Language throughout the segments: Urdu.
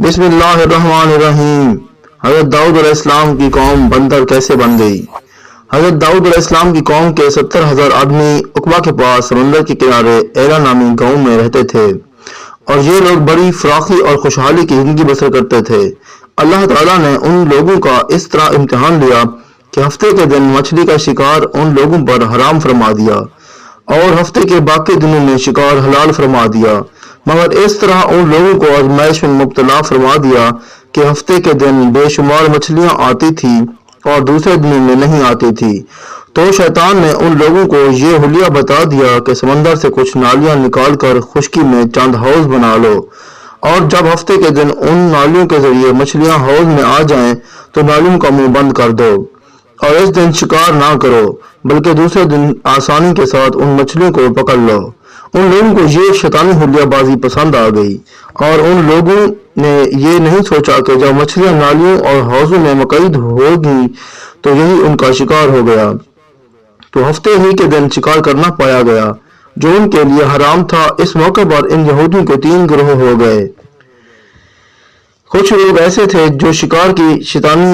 بسم اللہ الرحمن الرحیم۔ حضرت داؤد علیہ السلام کی قوم بندر کیسے بن گئی؟ حضرت داؤد علیہ السلام کی قوم کے 70,000 آدمی عقبہ کے پاس سمندر کے کنارے ایلا نامی گاؤں میں رہتے تھے، اور یہ لوگ بڑی فراخی اور خوشحالی کی زندگی بسر کرتے تھے۔ اللہ تعالیٰ نے ان لوگوں کا اس طرح امتحان لیا کہ ہفتے کے دن مچھلی کا شکار ان لوگوں پر حرام فرما دیا اور ہفتے کے باقی دنوں میں شکار حلال فرما دیا، مگر اس طرح ان لوگوں کو آزمائش میں مبتلا فرما دیا کہ ہفتے کے دن بے شمار مچھلیاں آتی تھی اور دوسرے دنوں میں نہیں آتی تھی۔ تو شیطان نے ان لوگوں کو یہ حلیہ بتا دیا کہ سمندر سے کچھ نالیاں نکال کر خشکی میں چند حوض بنا لو، اور جب ہفتے کے دن ان نالیوں کے ذریعے مچھلیاں حوض میں آ جائیں تو نالیوں کا منہ بند کر دو، اور اس دن شکار نہ کرو بلکہ دوسرے دن آسانی کے ساتھ ان مچھلیوں کو پکڑ لو۔ ان لوگوں کو یہ شیطانی حلیہ بازی پسند آ گئی، اور ان لوگوں نے یہ نہیں سوچا کہ جب مچھلیاں نالیوں اور حوضوں میں مقید ہوگی تو یہی ان کا شکار ہو گیا۔ تو ہفتے ہی کے دن شکار کرنا پایا گیا جو ان کے لیے حرام تھا۔ اس موقع پر ان یہودیوں کے 3 گروہ ہو گئے۔ کچھ لوگ ایسے تھے جو شکار کی شیطانی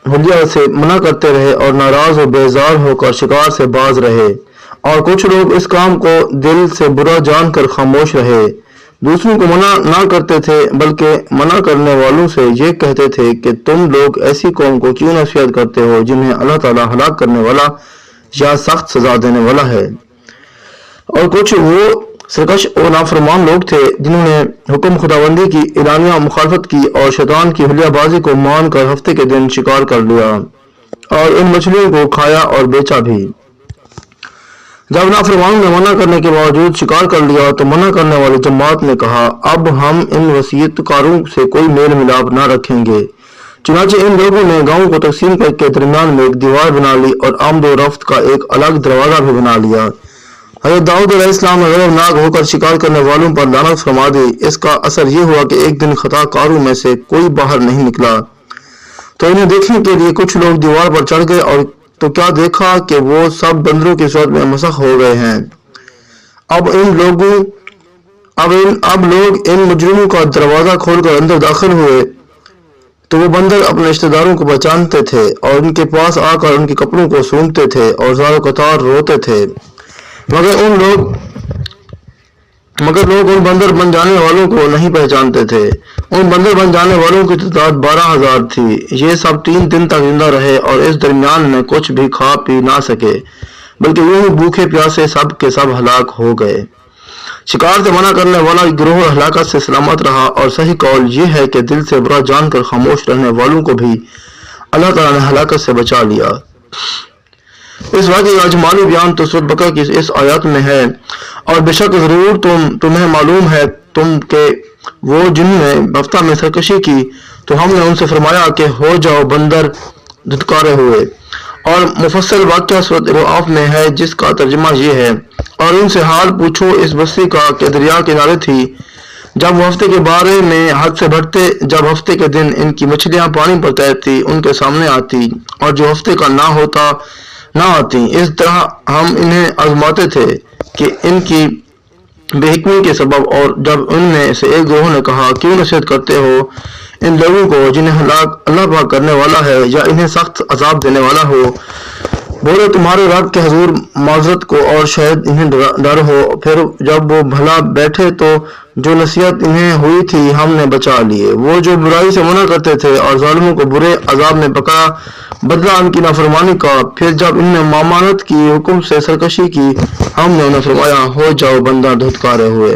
حلیہ سے منع کرتے رہے اور ناراض و بیزار ہو کر شکار سے باز رہے، اور کچھ لوگ اس کام کو دل سے برا جان کر خاموش رہے۔ دوسروں کو منع نہ کرتے تھے بلکہ منع کرنے والوں سے یہ کہتے تھے کہ تم لوگ ایسی قوم کو کیوں نصیحت کرتے ہو جنہیں اللہ تعالیٰ ہلاک کرنے والا یا سخت سزا دینے والا ہے۔ اور کچھ وہ سرکش اور نافرمان لوگ تھے جنہوں نے حکم خداوندی کی اعلانیہ مخالفت کی اور شیطان کی حلیہ بازی کو مان کر ہفتے کے دن شکار کر لیا اور ان مچھلیوں کو کھایا اور بیچا بھی۔ جب نافرمانوں نے منع کرنے کے باوجود شکار کر لیا تو منع کرنے والی جماعت نے کہا، اب ہم ان وصیت کاروں سے کوئی میل ملاپ نہ رکھیں گے۔ چنانچہ ان لوگوں نے گاؤں کو تقسیم کر کے درمیان میں ایک دیوار بنا لی اور آمد و رفت کا ایک الگ دروازہ بھی بنا لیا۔ حضرت داؤد علیہ السلام نے غضبناک ہو کر شکار کرنے والوں پر لعنت فرما دی۔ اس کا اثر یہ ہوا کہ ایک دن خطا کاروں میں سے کوئی باہر نہیں نکلا، تو انہیں دیکھنے کے لیے کچھ لوگ دیوار پر چڑھ گئے، اور تو کیا دیکھا کہ وہ سب بندروں کی صورت میں مسخ ہو گئے ہیں۔ اب لوگ ان مجرموں کا دروازہ کھول کر اندر داخل ہوئے تو وہ بندر اپنے رشتہ داروں کو پہچانتے تھے اور ان کے پاس آ کر ان کے کپڑوں کو سونگتے تھے اور زار و قطار روتے تھے، مگر لوگ ان بندر بن جانے والوں کو نہیں پہچانتے تھے۔ ان بندر بن جانے والوں کی تعداد 12,000 تھی۔ یہ سب 3 دن تک زندہ رہے اور اس درمیان میں کچھ بھی کھا پی نہ سکے، بلکہ یوں ہی بھوکے پیاسے سب کے سب ہلاک ہو گئے۔ شکار سے منع کرنے والا گروہ ہلاکت سے سلامت رہا، اور صحیح قول یہ ہے کہ دل سے برا جان کر خاموش رہنے والوں کو بھی اللہ تعالیٰ نے ہلاکت سے بچا لیا۔ اس واقعے کا اجمالی بیان تو سورۃ بقرہ کی اس آیات میں ہے، اور بے شک ضرور تمہیں معلوم ہے تم کہ وہ جنہوں نے ہفتہ میں سرکشی کی تو ہم نے ان سے فرمایا کہ ہو جاؤ بندر دھتکارے ہوئے۔ اور مفصل واقعہ سورۃ اعراف میں ہے جس کا ترجمہ یہ ہے، اور ان سے حال پوچھو اس بستی کا کہ دریا کنارے تھی، جب وہ ہفتے کے بارے میں حد سے بڑھتے، جب ہفتے کے دن ان کی مچھلیاں پانی پر تیرتی ان کے سامنے آتی، اور جو ہفتے کا نہ آتی۔ اس طرح ہم انہیں آزماتے تھے کہ ان کی بے حکمی کے سبب۔ اور جب ان میں سے ایک گروہ نے کہا، کیوں نصیحت کرتے ہو ان لوگوں کو جنہیں ہلاک اللہ پاک کرنے والا ہے یا انہیں سخت عذاب دینے والا ہو، بولے تمہارے رب کے حضور معذرت کو اور شاید انہیں ڈر ہو۔ پھر جب وہ بھلا بیٹھے تو جو نصیحت انہیں ہوئی تھی ہم نے بچا لیے۔ وہ جو برائی سے منع کرتے تھے اور ظالموں کو برے عذاب میں پکڑا، بدلہ ان کی نافرمانی کا۔ پھر جب ان نے مامانت کی، حکم سے سرکشی کی، ہم نے انہیں فرمایا ہو جاؤ بندر دھتکارے ہوئے۔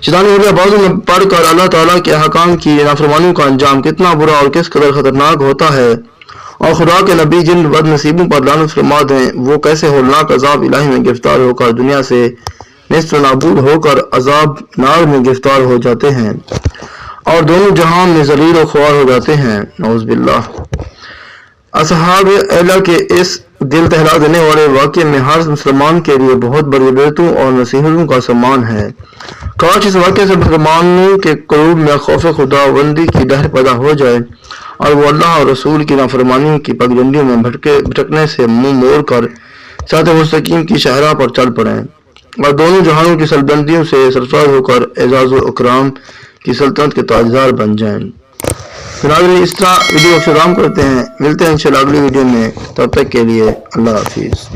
شیطانی حلیہ بازوں میں پڑھ کر اللہ تعالیٰ کے احکام کی نافرمانیوں کا انجام کتنا برا اور کس قدر خطرناک ہوتا ہے، اور خدا کے نبی جن بد نصیبوں پر لعنت فرما دیں وہ کیسے ہولناک عذاب الہی میں گرفتار ہو کر دنیا سے نیست و نابود ہو کر عذاب نار میں گرفتار ہو جاتے ہیں اور دونوں جہان میں ذلیل و خوار ہو جاتے ہیں۔ نعوذ باللہ۔ اصحاب ایلا کے اس دل دہلا دینے والے واقعے میں ہر مسلمان کے لیے بہت بڑی عبرتوں اور نصیحتوں کا سامان ہے۔ کاش اس واقعے سے مسلمانوں کے قلوب میں خوف خداوندی کی لہر پیدا ہو جائے اور وہ اللہ اور رسول کی نافرمانیوں کی پگڈنڈیوں میں بھٹکنے سے منہ موڑ کر صراط مستقیم کی شاہراہ پر چل پڑیں اور دونوں جہانوں کی سربلندیوں سے سرفراز ہو کر اعزاز و اکرام کی سلطنت کے تاجدار بن جائیں۔ پھر ناظرین اس طرح ویڈیو کو اختتام کرتے ہیں، ملتے ہیں انشاءاللہ اگلی ویڈیو میں، تب تک کے لیے اللہ حافظ۔